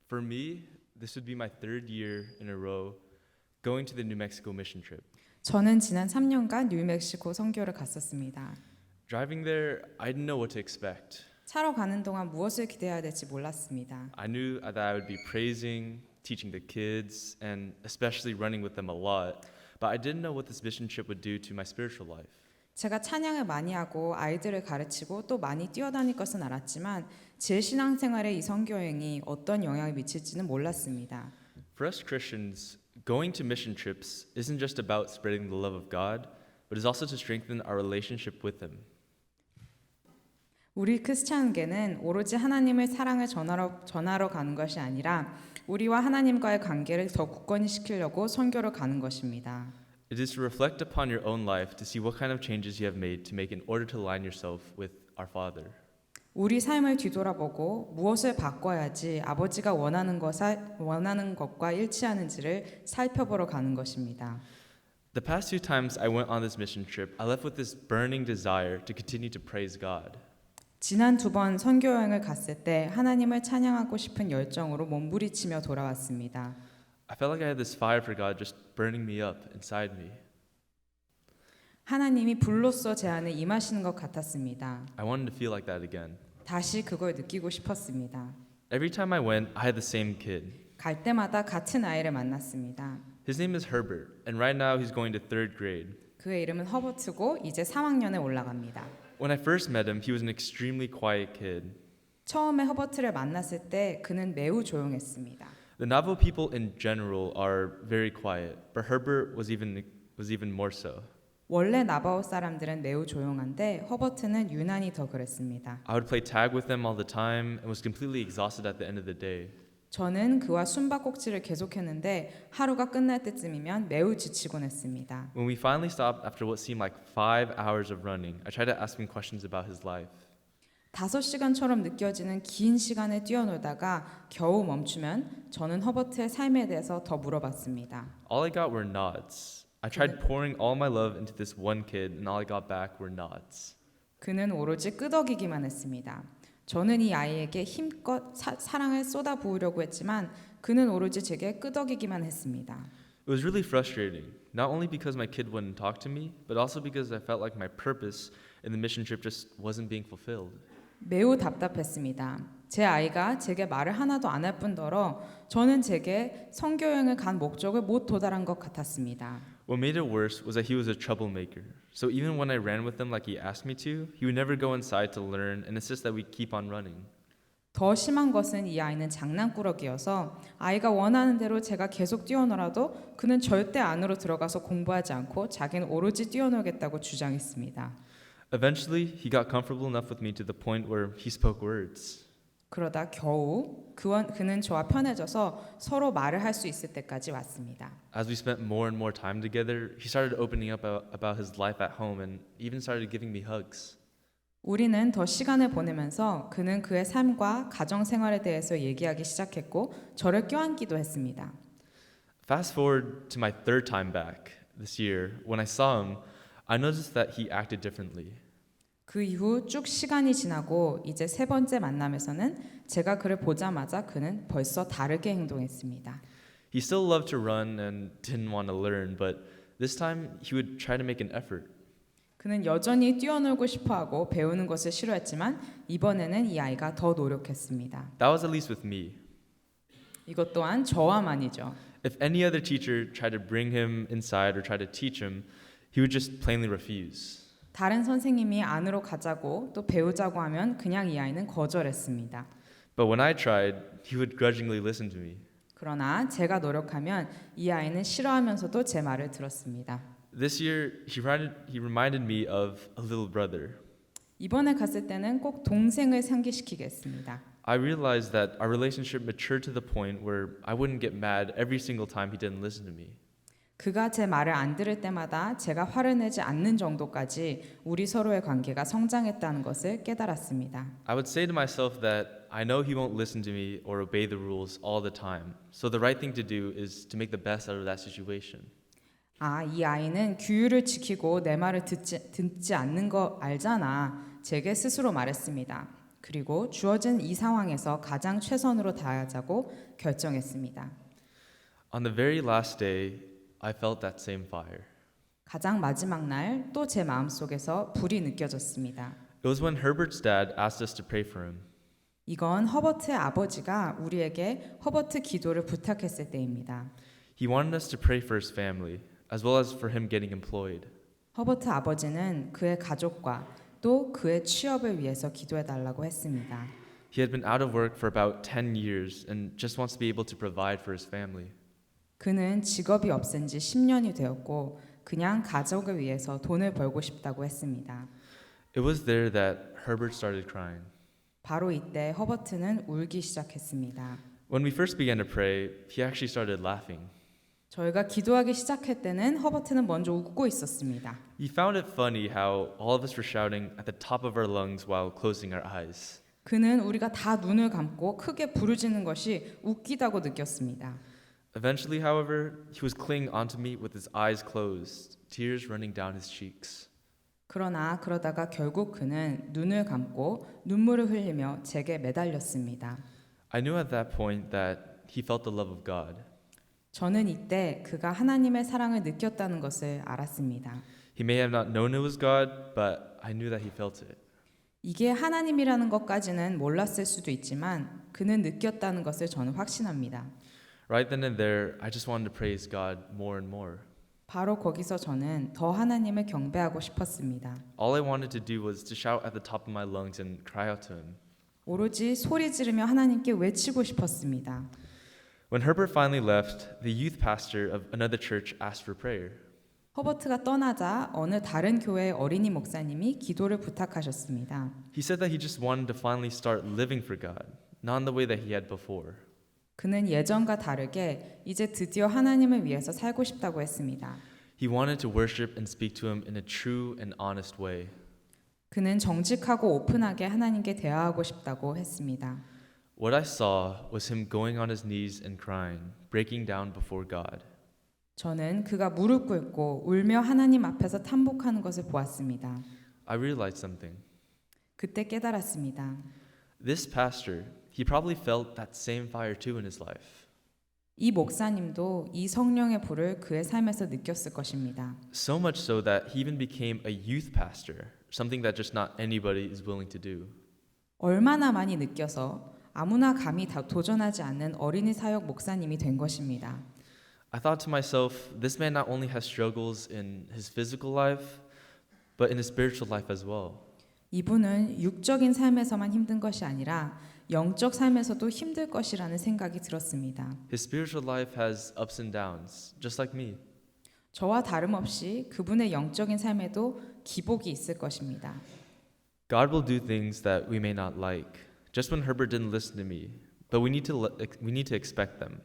For me, this would be my third year in a row going to the New Mexico mission trip. 저는 지난 3년간 뉴멕시코 선교를 갔었습니다. Driving there, I didn't know what to expect. 차로 가는 동안 무엇을 기대해야 될지 몰랐습니다. I knew that I would be praising, teaching the kids, and especially running with them a lot, but I didn't know what this mission trip would do to my spiritual life. 제가 찬양을 많이 하고 아이들을 가르치고 또 많이 뛰어다닐 것은 알았지만 제 신앙생활에 이 선교여행이 어떤 영향을 미칠지는 몰랐습니다. For us Christians, going to mission trips isn't just about spreading the love of God, but is also to strengthen our relationship with Him. 우리 크리스찬에게는 오로지 하나님의 사랑을 전하러 가는 것이 아니라 우리와 하나님과의 관계를 더 굳건히 시키려고 선교를 가는 것입니다. It is to reflect upon your own life to see what kind of changes you have made to make in order to align yourself with our Father. 우리 삶을 뒤돌아보고 무엇을 바꿔야지 아버지가 원하는 것과 일치하는지를 살펴보러 가는 것입니다. The past two times I went on this mission trip, I left with this burning desire to continue to praise God. 지난 2번 선교 여행을 갔을 때 하나님을 찬양하고 싶은 열정으로 몸부리치며 돌아왔습니다. I felt like I had this fire for God just burning me up inside me. 하나님이 불로써 제 안에 임하시는 것 같았습니다. I wanted to feel like that again. 다시 그걸 느끼고 싶었습니다. Every time I went, I had the same kid. 갈 때마다 같은 아이를 만났습니다. His name is Herbert, and right now he's going to third grade. 그의 이름은 허버트고 이제 3학년에 올라갑니다. When I first met him, he was an extremely quiet kid. 처음에 허버트를 만났을 때 그는 매우 조용했습니다. The Navajo people in general are very quiet, but Herbert was even more so. 원래 나바오 사람들은 매우 조용한데 허버트는 유난히 더 그랬습니다. I would play tag with them all the time and was completely exhausted at the end of the day. 저는 그와 숨바꼭질을 계속했는데 하루가 끝날 때쯤이면 매우 지치곤 했습니다. When we finally stopped after what seemed like 5 hours of running, I tried to ask him questions about his life. 5시간처럼 느껴지는 긴 시간을 뛰어놀다가 겨우 멈추면 저는 허버트의 삶에 대해서 더 물어봤습니다. All I got were nods. I tried pouring all my love into this one kid, and all I got back were nods. 그는 오로지 끄덕이기만 했습니다. 저는 이 아이에게 힘껏 사랑을 쏟아부으려고 했지만 그는 오로지 제게 끄덕이기만 했습니다. It was really frustrating, not only because my kid wouldn't talk to me, but also because I felt like my purpose in the mission trip just wasn't being fulfilled. 매우 답답했습니다. 제 아이가 제게 말을 하나도 안 할 뿐더러 저는 제게 선교여행을 간 목적을 못 도달한 것 같았습니다. What made it worse was that he was a troublemaker. So even when I ran with him like he asked me to, he would never go inside to learn and insist that we keep on running. 더 심한 것은 이 아이는 장난꾸러기여서 아이가 원하는 대로 제가 계속 뛰어놀아도 그는 절대 안으로 들어가서 공부하지 않고 자기는 오로지 뛰어놀겠다고 주장했습니다. Eventually, he got comfortable enough with me to the point where he spoke words. 그러다 겨우 그는 저와 편해져서 서로 말을 할 수 있을 때까지 왔습니다. As we spent more and more time together, he started opening up about his life at home and even started giving me hugs. 우리는 더 시간을 보내면서 그는 그의 삶과 가정 생활에 대해서 얘기하기 시작했고 저를 껴안기도 했습니다. Fast forward to my third time back this year, when I saw him, I noticed that he acted differently. 그 이후 쭉 시간이 지나고 이제 3번째 만남에서는 제가 그를 보자마자 그는 벌써 다르게 행동했습니다. He still loved to run and didn't want to learn, but this time he would try to make an effort. 그는 여전히 뛰어놀고 싶어하고 배우는 것을 싫어했지만 이번에는 이 아이가 더 노력했습니다. That was at least with me. 이것 또한 저와만이죠. If any other teacher tried to bring him inside or tried to teach him, he would just plainly refuse. 다른 선생님이 안으로 가자고 또 배우자고 하면 그냥 이 아이는 거절했습니다. But when I tried, he would grudgingly listen to me. 그러나 제가 노력하면 이 아이는 싫어하면서도 제 말을 들었습니다. This year, he reminded me of a little brother. 이번에 갔을 때는 꼭 동생을 상기시키겠습니다. I realized that our relationship matured to the point where I wouldn't get mad every single time he didn't listen to me. 그가 제 말을 안 들을 때마다 제가 화를 내지 않는 정도까지 우리 서로의 관계가 성장했다는 것을 깨달았습니다. I would say to myself that I know he won't listen to me or obey the rules all the time. So the right thing to do is to make the best out of that situation. 이 아이는 규율을 지키고 내 말을 듣지 않는 거 알잖아. 제게 스스로 말했습니다. 그리고 주어진 이 상황에서 가장 최선으로 다하자고 결정했습니다. On the very last day, I felt that same fire. 가장 마지막 날 또 제 마음속에서 불이 느껴졌습니다. It was when Herbert's dad asked us to pray for him. 이건 허버트의 아버지가 우리에게 허버트 기도를 부탁했을 때입니다. He wanted us to pray for his family, as well as for him getting employed. 허버트 아버지는 그의 가족과 또 그의 취업을 위해서 기도해 달라고 했습니다. He had been out of work for about 10 years and just wants to be able to provide for his family. 그는 직업이 없은 지 10년이 되었고 그냥 가족을 위해서 돈을 벌고 싶다고 했습니다. It was there that Herbert started crying. 바로 이때 허버트는 울기 시작했습니다. When we first began to pray, he actually started laughing. 저희가 기도하기 시작할 때는 허버트는 먼저 웃고 있었습니다. He found it funny how all of us were shouting at the top of our lungs while closing our eyes. 그는 우리가 다 눈을 감고 크게 부르짖는 것이 웃기다고 느꼈습니다. Eventually, however, he was clinging onto me with his eyes closed, tears running down his cheeks. 그러다가 결국 그는 눈을 감고 눈물을 흘리며 제게 매달렸습니다. I knew at that point that he felt the love of God. 저는 이때 그가 하나님의 사랑을 느꼈다는 것을 알았습니다. He may have not known it was God, but I knew that he felt it. 이게 하나님이라는 것까지는 몰랐을 수도 있지만 그는 느꼈다는 것을 저는 확신합니다. Right then and there, I just wanted to praise God more and more. 바로 거기서 저는 더 하나님을 경배하고 싶었습니다. All I wanted to do was to shout at the top of my lungs and cry out to him. 오로지 소리 지르며 하나님께 외치고 싶었습니다. When Herbert finally left, the youth pastor of another church asked for prayer. 허버트가 떠나자 어느 다른 교회의 어린이 목사님이 기도를 부탁하셨습니다. He said that he just wanted to finally start living for God, not in the way that he had before. 그는 예전과 다르게 이제 드디어 하나님을 위해서 살고 싶다고 했습니다. He wanted to worship and speak to him in a true and honest way. 그는 정직하고 오픈하게 하나님께 대화하고 싶다고 했습니다. What I saw was him going on his knees and crying, breaking down before God. 저는 그가 무릎 꿇고 울며 하나님 앞에서 탄복하는 것을 보았습니다. I realized something. 그때 깨달았습니다. This pastor, he probably felt that same fire too in his life. 이 목사님도 이 성령의 불을 그의 삶에서 느꼈을 것입니다. So much so that he even became a youth pastor, something that just not anybody is willing to do. 얼마나 많이 느껴서 아무나 감히 도전하지 않는 어린이 사역 목사님이 된 것입니다. I thought to myself, this man not only has struggles in his physical life, but in his spiritual life as well. 이분은 육적인 삶에서만 힘든 것이 아니라 영적 삶에서도 힘들 것이라는 생각이 들었습니다. His spiritual life has ups and downs, just like me. 저와 다름없이 그분의 영적인 삶에도 기복이 있을 것입니다. God will do things that we may not like. Just when Herbert didn't listen to me, but we need to expect them.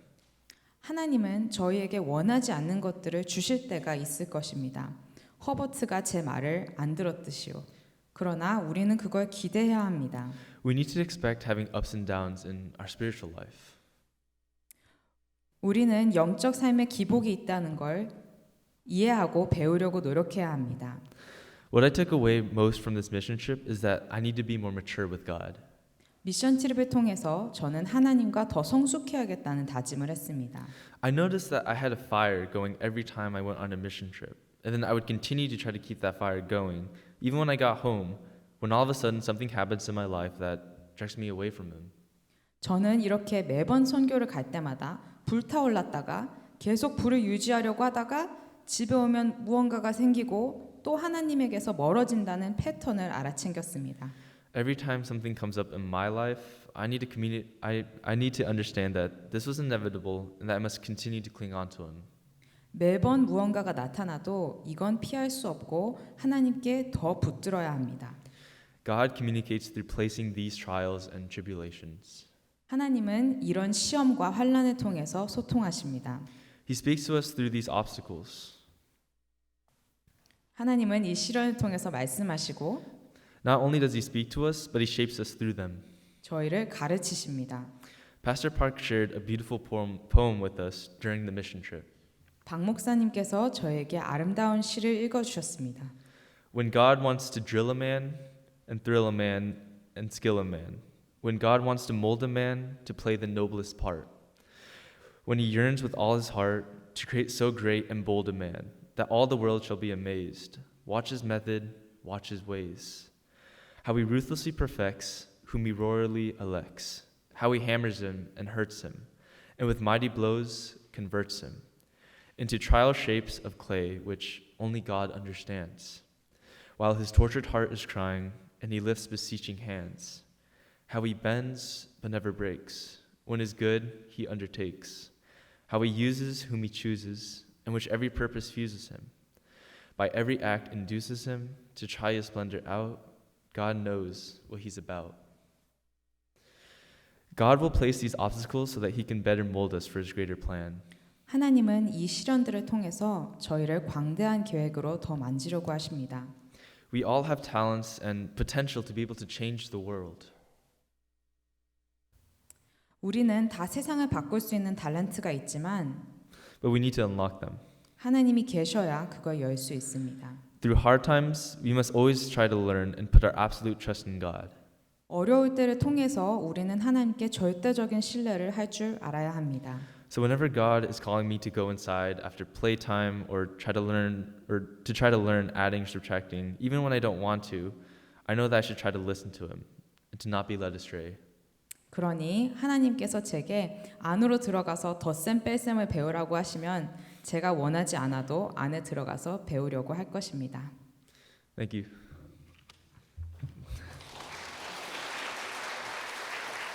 하나님은 저희에게 원하지 않는 것들을 주실 때가 있을 것입니다. 허버트가 제 말을 안 들었듯이요. 그러나 우리는 그걸 기대해야 합니다. We need to expect having ups and downs in our spiritual life. 우리는 영적 삶에 기복이 있다는 걸 이해하고 배우려고 노력해야 합니다. What I took away most from this mission trip is that I need to be more mature with God. 미션 트립을 통해서 저는 하나님과 더 성숙해야겠다는 다짐을 했습니다. I noticed that I had a fire going every time I went on a mission trip, and then I would continue to try to keep that fire going, even when I got home, when all of a sudden something happens in my life that drags me away from Him. 저는 이렇게 매번 선교를 갈 때마다 불타올랐다가 계속 불을 유지하려고 하다가 집에 오면 무언가가 생기고 또 하나님에게서 멀어진다는 패턴을 알아챙겼습니다. Every time something comes up in my life, I need to understand that this was inevitable and that I must continue to cling on to Him. 매번 무언가가 나타나도 이건 피할 수 없고 하나님께 더 붙들어야 합니다. God communicates through placing these trials and tribulations. 하나님은 이런 시험과 환난을 통해서 소통하십니다. He speaks to us through these obstacles. 하나님은 이 시련을 통해서 말씀하시고 Not only does He speak to us, but He shapes us through them. 저희를 가르치십니다. Pastor Park shared a beautiful poem with us during the mission trip. 박 목사님께서 저에게 아름다운 시를 읽어주셨습니다. When God wants to drill a man and thrill a man, and skill a man, when God wants to mold a man to play the noblest part, when he yearns with all his heart to create so great and bold a man that all the world shall be amazed. Watch his method, watch his ways, how he ruthlessly perfects whom he royally elects, how he hammers him and hurts him, and with mighty blows converts him into trial shapes of clay which only God understands, while his tortured heart is crying and he lifts beseeching hands, how he bends but never breaks, when his good he undertakes, how he uses whom he chooses, and which every purpose fuses him, by every act induces him to try his splendor out. God knows what he's about. God will place these obstacles so that he can better mold us for his greater plan. 하나님은 이 시련들을 통해서 저희를 광대한 계획으로 더 만지려고 하십니다. We all have talents and potential to be able to change the world. 우리는 다 세상을 바꿀 수 있는 탤런트가 있지만 But we need to unlock them. 하나님이 계셔야 그걸 열 수 있습니다. Through hard times, we must always try to learn and put our absolute trust in God. 어려울 때를 통해서 우리는 하나님께 절대적인 신뢰를 할 줄 알아야 합니다. So whenever God is calling me to go inside after playtime or try to learn adding, subtracting, even when I don't want to, I know that I should try to listen to him and to not be led astray. 그러니 하나님께서 제게 안으로 들어가서 덧셈 뺄셈을 배우라고 하시면 제가 원하지 않아도 안에 들어가서 배우려고 할 것입니다. Thank you.